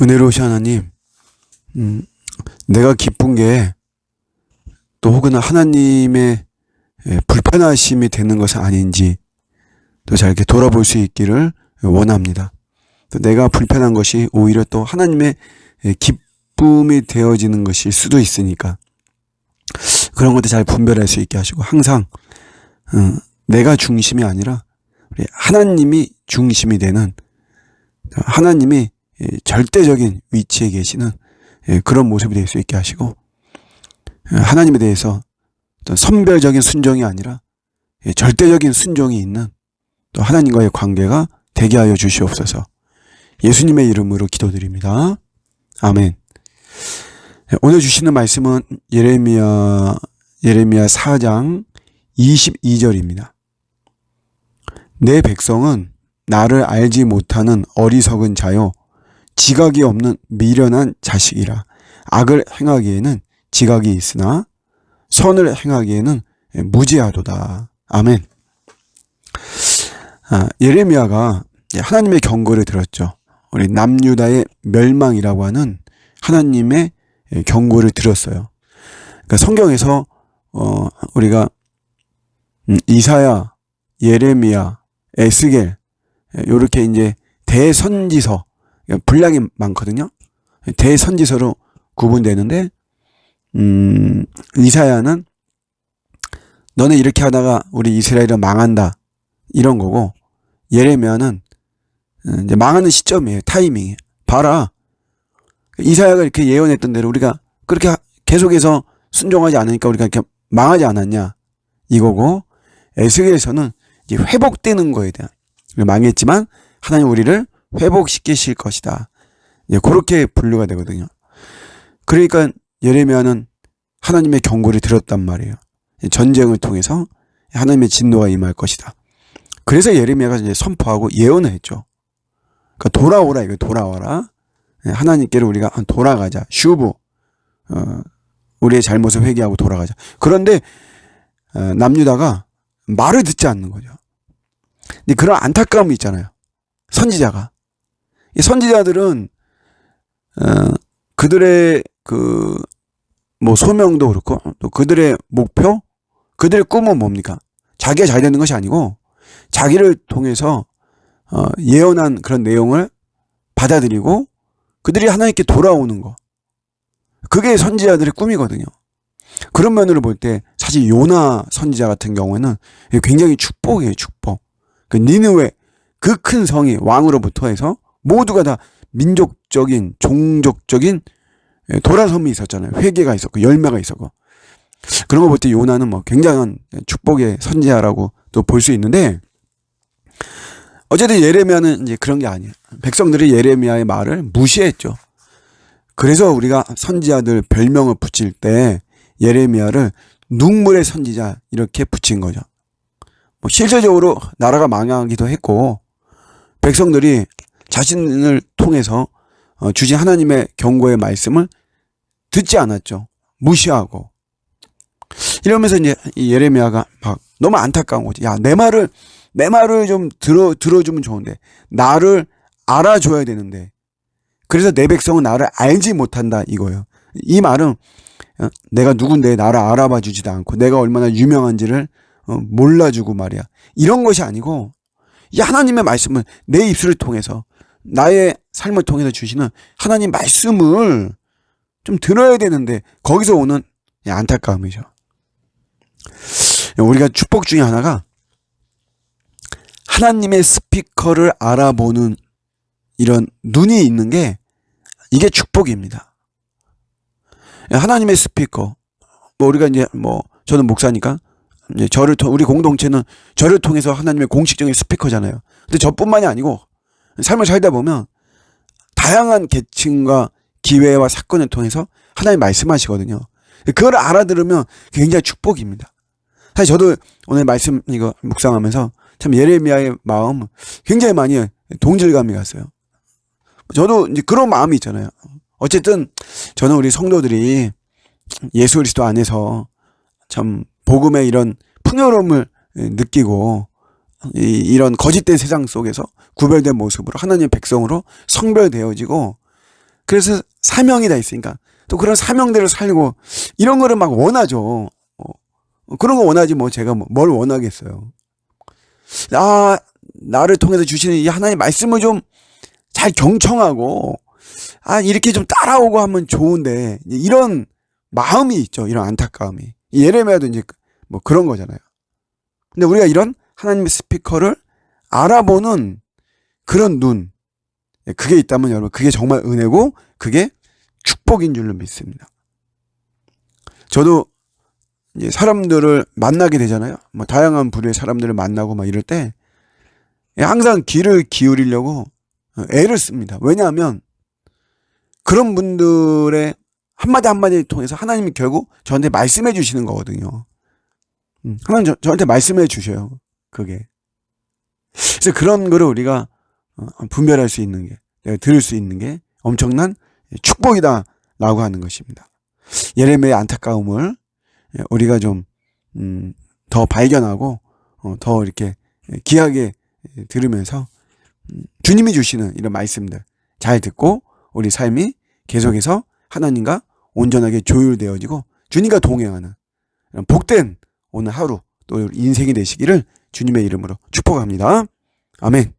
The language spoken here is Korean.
은혜로우신 하나님, 내가 기쁜 게 또 혹은 하나님의 불편하심이 되는 것은 아닌지 또 잘 이렇게 돌아볼 수 있기를 원합니다. 또 내가 불편한 것이 오히려 또 하나님의 기쁨이 되어지는 것일 수도 있으니까 그런 것도 잘 분별할 수 있게 하시고, 항상 내가 중심이 아니라 우리 하나님이 중심이 되는, 하나님이 절대적인 위치에 계시는 그런 모습이 될 수 있게 하시고, 하나님에 대해서 어떤 선별적인 순종이 아니라 절대적인 순종이 있는 또 하나님과의 관계가 되게 하여 주시옵소서. 예수님의 이름으로 기도드립니다. 아멘. 오늘 주시는 말씀은 예레미야 4장 22절입니다. 내 백성은 나를 알지 못하는 어리석은 자요, 지각이 없는 미련한 자식이라. 악을 행하기에는 지각이 있으나 선을 행하기에는 무지하도다. 아멘. 예레미야가 하나님의 경고를 들었죠. 우리 남유다의 멸망이라고 하는 하나님의 경고를 들었어요. 그러니까 성경에서 우리가 이사야, 예레미야, 에스겔 이렇게 이제 대선지서, 분량이 많거든요. 대선지서로 구분되는데, 이사야는 너네 이렇게 하다가 우리 이스라엘은 망한다 이런 거고, 예레미야는 이제 망하는 시점이에요. 타이밍이. 봐라, 이사야가 이렇게 예언했던 대로 우리가 그렇게 계속해서 순종하지 않으니까 우리가 이렇게 망하지 않았냐 이거고, 에스겔에서는 이제 회복되는 거에 대한, 망했지만 하나님 우리를 회복시키실 것이다, 그렇게 분류가 되거든요. 그러니까 예레미야는 하나님의 경고를 들었단 말이에요. 전쟁을 통해서 하나님의 진노가 임할 것이다. 그래서 예레미야가 이제 선포하고 예언을 했죠. 그러니까 돌아오라, 이거 돌아와라. 하나님께로 우리가 돌아가자. 슈브, 우리의 잘못을 회개하고 돌아가자. 그런데 남유다가 말을 듣지 않는 거죠. 근데 그런 안타까움이 있잖아요. 선지자가. 이 선지자들은 그들의 소명도 그렇고 또 그들의 목표, 그들의 꿈은 뭡니까? 자기가 잘 되는 것이 아니고 자기를 통해서 예언한 그런 내용을 받아들이고 그들이 하나님께 돌아오는 거, 그게 선지자들의 꿈이거든요. 그런 면으로 볼 때 사실 요나 선지자 같은 경우에는 굉장히 축복이에요. 축복. 그 니느웨, 그 큰 성이 왕으로부터 해서 모두가 다 민족적인, 종족적인 돌아섬이 있었잖아요. 회개가 있었고 열매가 있었고, 그런 거 볼 때 요나는 굉장한 축복의 선지자라고 또 볼 수 있는데, 어쨌든 예레미야는 이제 그런 게 아니에요. 백성들이 예레미야의 말을 무시했죠. 그래서 우리가 선지자들 별명을 붙일 때 예레미야를 눈물의 선지자 이렇게 붙인 거죠. 실제적으로 나라가 망하기도 했고, 백성들이 자신을 통해서 주신 하나님의 경고의 말씀을 듣지 않았죠. 무시하고. 이러면서 이제 예레미야가 막 너무 안타까운 거지. 야, 내 말을 좀 들어주면 좋은데, 나를 알아줘야 되는데, 그래서 내 백성은 나를 알지 못한다 이거예요. 이 말은 내가 누군데 나를 알아봐 주지도 않고 내가 얼마나 유명한지를 몰라주고 말이야, 이런 것이 아니고, 이 하나님의 말씀을 내 입술을 통해서, 나의 삶을 통해서 주시는 하나님 말씀을 좀 들어야 되는데, 거기서 오는 안타까움이죠. 우리가 축복 중에 하나가 하나님의 스피커를 알아보는 이런 눈이 있는 게, 이게 축복입니다. 하나님의 스피커, 우리가 이제 저는 목사니까 이제 우리 공동체는 저를 통해서 하나님의 공식적인 스피커잖아요. 근데 저뿐만이 아니고 삶을 살다 보면 다양한 계층과 기회와 사건을 통해서 하나님 말씀하시거든요. 그걸 알아들으면 굉장히 축복입니다. 사실 저도 오늘 말씀 이거 묵상하면서 참 예레미야의 마음 굉장히 많이 동질감이 갔어요. 저도 이제 그런 마음이 있잖아요. 어쨌든 저는 우리 성도들이 예수 그리스도 안에서 참 복음의 이런 풍요로움을 느끼고, 이런 거짓된 세상 속에서 구별된 모습으로 하나님의 백성으로 성별되어지고, 그래서 사명이 다 있으니까 또 그런 사명대로 살고 이런 거를 막 원하죠. 그런 거 원하지 뭐 제가 뭘 원하겠어요. 나를 통해서 주시는 이 하나님의 말씀을 좀 잘 경청하고 이렇게 좀 따라오고 하면 좋은데 이런 마음이 있죠. 이런 안타까움이. 예레미야도 이제 뭐 그런 거잖아요. 근데 우리가 이런 하나님의 스피커를 알아보는 그런 눈, 그게 있다면 여러분 그게 정말 은혜고 그게 축복인 줄로 믿습니다. 저도 이제 사람들을 만나게 되잖아요. 뭐 다양한 부류의 사람들을 만나고 막 이럴 때 항상 귀를 기울이려고 애를 씁니다. 왜냐하면 그런 분들의 한마디 한마디를 통해서 하나님이 결국 저한테 말씀해 주시는 거거든요. 하나님 저한테 말씀해 주셔요. 그게. 그래서 그런 거를 우리가 분별할 수 있는 게, 내가 들을 수 있는 게 엄청난 축복이다라고 하는 것입니다. 예레미야의 안타까움을 우리가 좀 더 발견하고 더 이렇게 귀하게 들으면서 주님이 주시는 이런 말씀들 잘 듣고 우리 삶이 계속해서 하나님과 온전하게 조율되어지고 주님과 동행하는 복된 오늘 하루 또 인생이 되시기를 주님의 이름으로 축복합니다. 아멘.